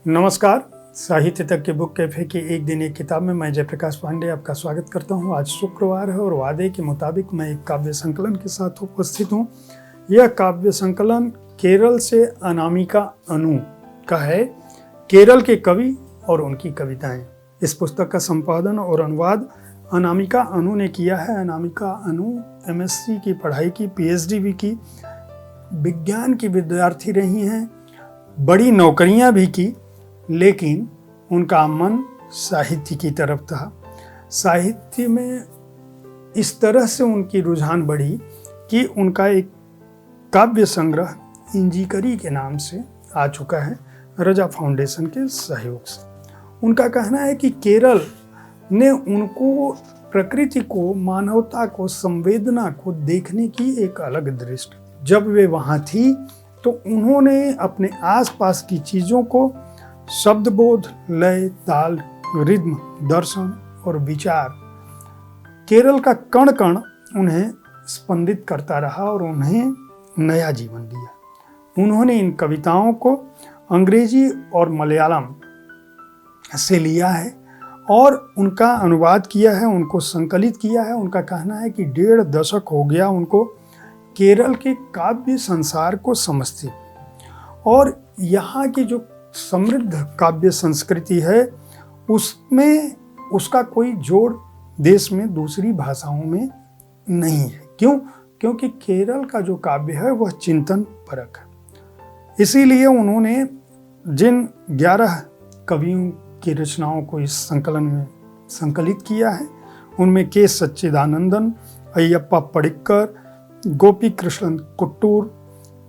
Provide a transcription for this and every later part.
नमस्कार। साहित्य तक के बुक कैफे की एक दिन एक किताब में मैं जयप्रकाश पांडे आपका स्वागत करता हूं। आज शुक्रवार है और वादे के मुताबिक मैं एक काव्य संकलन के साथ उपस्थित हूं। यह काव्य संकलन केरल से अनामिका अनु का है। केरल के कवि और उनकी कविताएं। इस पुस्तक का संपादन और अनुवाद अनामिका अनु ने किया है। अनामिका अनु MSc की पढ़ाई की, PhD भी की, विज्ञान की विद्यार्थी रही हैं, बड़ी नौकरियां भी की, लेकिन उनका मन साहित्य की तरफ था। साहित्य में इस तरह से उनकी रुझान बढ़ी कि उनका एक काव्य संग्रह इंजीकरी के नाम से आ चुका है, रजा फाउंडेशन के सहयोग से। उनका कहना है कि केरल ने उनको प्रकृति को, मानवता को, संवेदना को देखने की एक अलग दृष्टि। जब वे वहाँ थी तो उन्होंने अपने आसपास की चीज़ों को शब्दबोध, लय, ताल, रिद्म, दर्शन और विचार, केरल का कण कण उन्हें स्पंदित करता रहा और उन्हें नया जीवन दिया। उन्होंने इन कविताओं को अंग्रेजी और मलयालम से लिया है और उनका अनुवाद किया है, उनको संकलित किया है। उनका कहना है कि 1.5 दशक हो गया उनको केरल के काव्य संसार को समझते, और यहाँ की जो समृद्ध काव्य संस्कृति है उसमें उसका कोई जोड़ देश में दूसरी भाषाओं में नहीं है। क्यों? क्योंकि केरल का जो काव्य है वह चिंतन परक है। इसीलिए उन्होंने जिन 11 कवियों की रचनाओं को इस संकलन में संकलित किया है, उनमें के सच्चिदानंदन, अय्यप्पा पडिक्कर, गोपी कृष्णन कुट्टूर,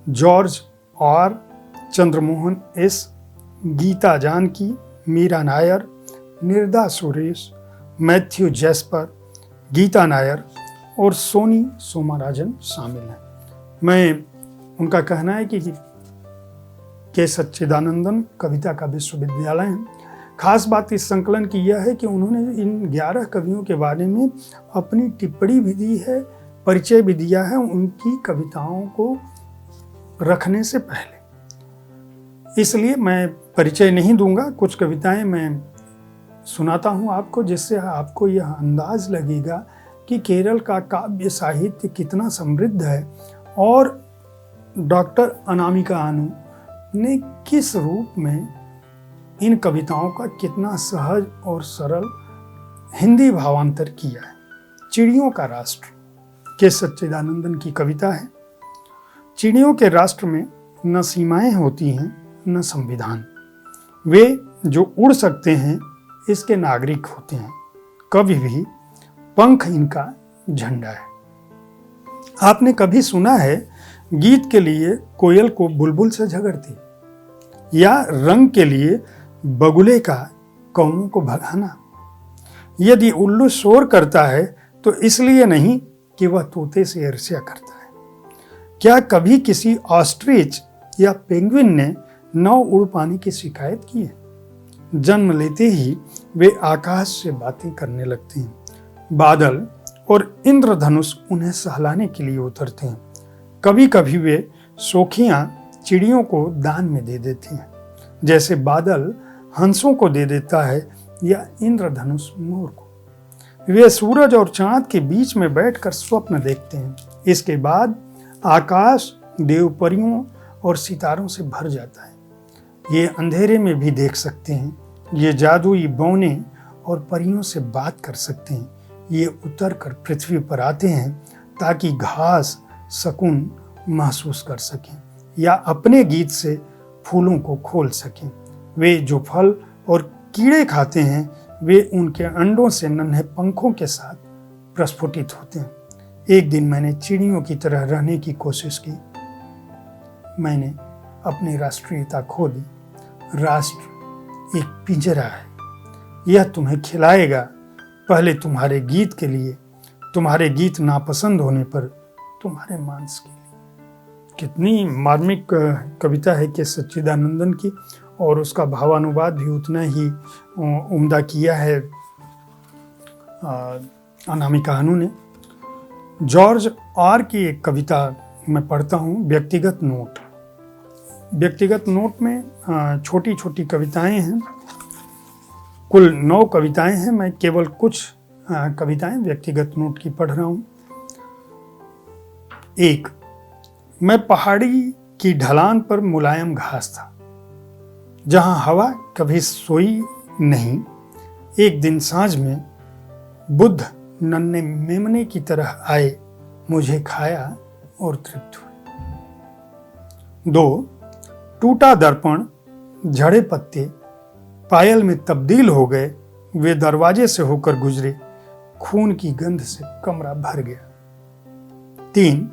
जॉर्ज और Chandramohan S, Geeta Janaki, Meera Nair, Nirda Suresh, Matthew Jasper, Geeta Nair और सोनी सोमाराजन शामिल हैं। मैं उनका कहना है कि के सच्चिदानंदन कविता का विश्वविद्यालय है। खास बात इस संकलन की यह है कि उन्होंने इन 11 कवियों के बारे में अपनी टिप्पणी भी दी है, परिचय भी दिया है उनकी कविताओं को रखने से पहले। इसलिए मैं परिचय नहीं दूंगा, कुछ कविताएं मैं सुनाता हूं आपको, जिससे आपको यह अंदाज लगेगा कि केरल का काव्य साहित्य कितना समृद्ध है और डॉक्टर अनामिका अनु ने किस रूप में इन कविताओं का कितना सहज और सरल हिंदी भावांतर किया है। चिड़ियों का राष्ट्र के सच्चिदानंदन की कविता है। चिड़ियों के राष्ट्र में न सीमाएं होती हैं न संविधान। वे जो उड़ सकते हैं इसके नागरिक होते हैं। कभी भी पंख इनका झंडा है। आपने कभी सुना है गीत के लिए कोयल को बुलबुल से झगड़ती, या रंग के लिए बगुले का कौओं को भगाना? यदि उल्लू शोर करता है तो इसलिए नहीं कि वह तोते से ईर्ष्या करता है। क्या कभी किसी ऑस्ट्रिच या पेंगुइन ने नौ उड़ पाने की शिकायत की है? जन्म लेते ही वे आकाश से बातें करने लगते हैं। बादल और इंद्रधनुष उन्हें सहलाने के लिए उतरते हैं। कभी कभी वे शोखियां चिड़ियों को दान में दे देती हैं, जैसे बादल हंसों को दे देता है या इंद्रधनुष मोर को। वे सूरज और चांद के बीच में बैठकर स्वप्न देखते हैं। इसके बाद आकाश देवपरियों और सितारों से भर जाता है। ये अंधेरे में भी देख सकते हैं। ये जादुई बौने और परियों से बात कर सकते हैं। ये उतर कर पृथ्वी पर आते हैं ताकि घास सुकून महसूस कर सकें या अपने गीत से फूलों को खोल सकें। वे जो फल और कीड़े खाते हैं वे उनके अंडों से नन्हे पंखों के साथ प्रस्फुटित होते हैं। एक दिन मैंने चिड़ियों की तरह रहने की कोशिश की। मैंने अपनी राष्ट्रीयता खो दी। राष्ट्र एक पिंजरा है, यह तुम्हें खिलाएगा, पहले तुम्हारे गीत के लिए, तुम्हारे गीत नापसंद होने पर तुम्हारे मांस के लिए। कितनी मार्मिक कविता है के सच्चिदानंदन की, और उसका भावानुवाद भी उतना ही उम्दा किया है अनामिका अनु ने। जॉर्ज R की एक कविता मैं पढ़ता हूँ, व्यक्तिगत नोट। व्यक्तिगत नोट में छोटी छोटी कविताएं हैं। कुल 9 कविताएं हैं। मैं केवल कुछ कविताएं व्यक्तिगत नोट की पढ़ रहा हूं। 1, मैं पहाड़ी की ढलान पर मुलायम घास था, जहां हवा कभी सोई नहीं। एक दिन सांझ में बुद्ध नन्हे मेमने की तरह आए, मुझे खाया और तृप्त हुए। 2, टूटा दर्पण, झड़े पत्ते पायल में तब्दील हो गए। वे दरवाजे से होकर गुजरे, खून की गंध से कमरा भर गया। 3,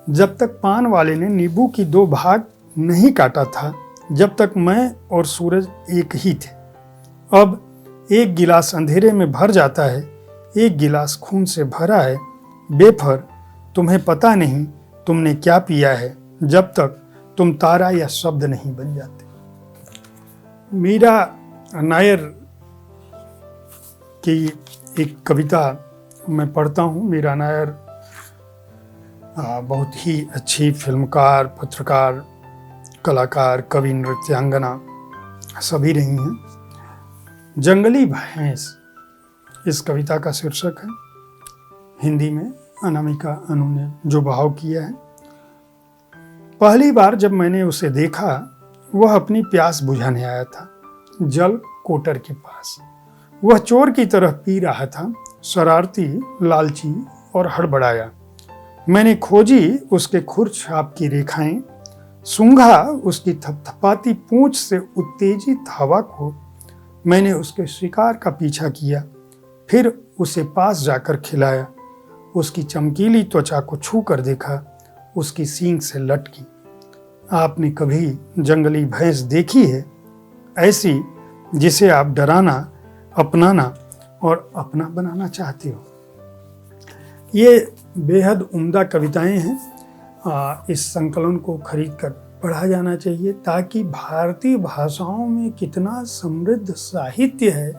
जब तक पान वाले ने नींबू की 2 भाग नहीं काटा था, जब तक मैं और सूरज एक ही थे। अब एक गिलास अंधेरे में भर जाता है, एक गिलास खून से भरा है। बेफर, तुम्हें पता नहीं तुमने क्या पिया है, जब तक तुम तारा या शब्द नहीं बन जाते। मीरा नायर की एक कविता मैं पढ़ता हूँ। मीरा नायर बहुत ही अच्छी फिल्मकार, पत्रकार, कलाकार, कवि, नृत्यांगना सभी रही हैं। जंगली भैंस इस कविता का शीर्षक है। हिंदी में अनामिका अनु ने जो भाव किया है। पहली बार जब मैंने उसे देखा, वह अपनी प्यास बुझाने आया था, जल कोटर के पास। वह चोर की तरह पी रहा था, शरारती, लालची और हड़बड़ाया। मैंने खोजी उसके खुरछाप की रेखाएं, सूंघा उसकी थपथपाती पूंछ से उत्तेजित हवा को। मैंने उसके शिकार का पीछा किया, फिर उसे पास जाकर खिलाया। उसकी चमकीली त्वचा को छू कर देखा, उसकी सींग से लटकी। आपने कभी जंगली भैंस देखी है? ऐसी जिसे आप डराना, अपनाना और अपना बनाना चाहते हो। ये बेहद उम्दा कविताएं हैं। इस संकलन को खरीद कर पढ़ा जाना चाहिए, ताकि भारतीय भाषाओं में कितना समृद्ध साहित्य है,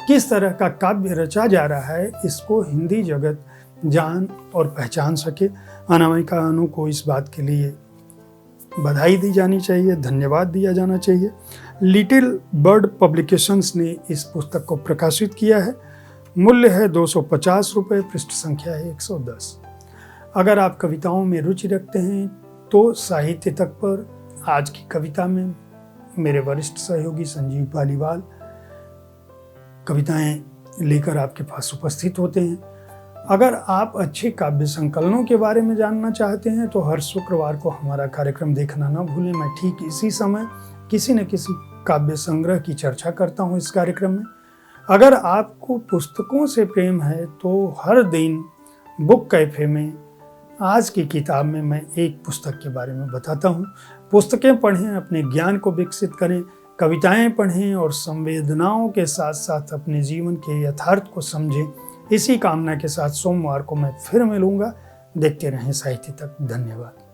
किस तरह का काव्य रचा जा रहा है, इसको हिंदी जगत जान और पहचान सके। अनामिका अनु को इस बात के लिए बधाई दी जानी चाहिए, धन्यवाद दिया जाना चाहिए। लिटिल बर्ड पब्लिकेशंस ने इस पुस्तक को प्रकाशित किया है। मूल्य है 250 रुपये, पृष्ठ संख्या है 110। अगर आप कविताओं में रुचि रखते हैं तो साहित्य तक पर आज की कविता में मेरे वरिष्ठ सहयोगी संजीव पालीवाल कविताएं लेकर आपके पास उपस्थित होते हैं। अगर आप अच्छे काव्य संकलनों के बारे में जानना चाहते हैं तो हर शुक्रवार को हमारा कार्यक्रम देखना ना भूलें। मैं ठीक इसी समय किसी न किसी काव्य संग्रह की चर्चा करता हूँ इस कार्यक्रम में। अगर आपको पुस्तकों से प्रेम है तो हर दिन बुक कैफे में आज की किताब में मैं एक पुस्तक के बारे में बताता हूँ। पुस्तकें पढ़ें, अपने ज्ञान को विकसित करें, कविताएं पढ़ें और संवेदनाओं के साथ साथ अपने जीवन के यथार्थ को समझें। इसी कामना के साथ सोमवार को मैं फिर मिलूंगा। देखते रहें साहित्य तक। धन्यवाद।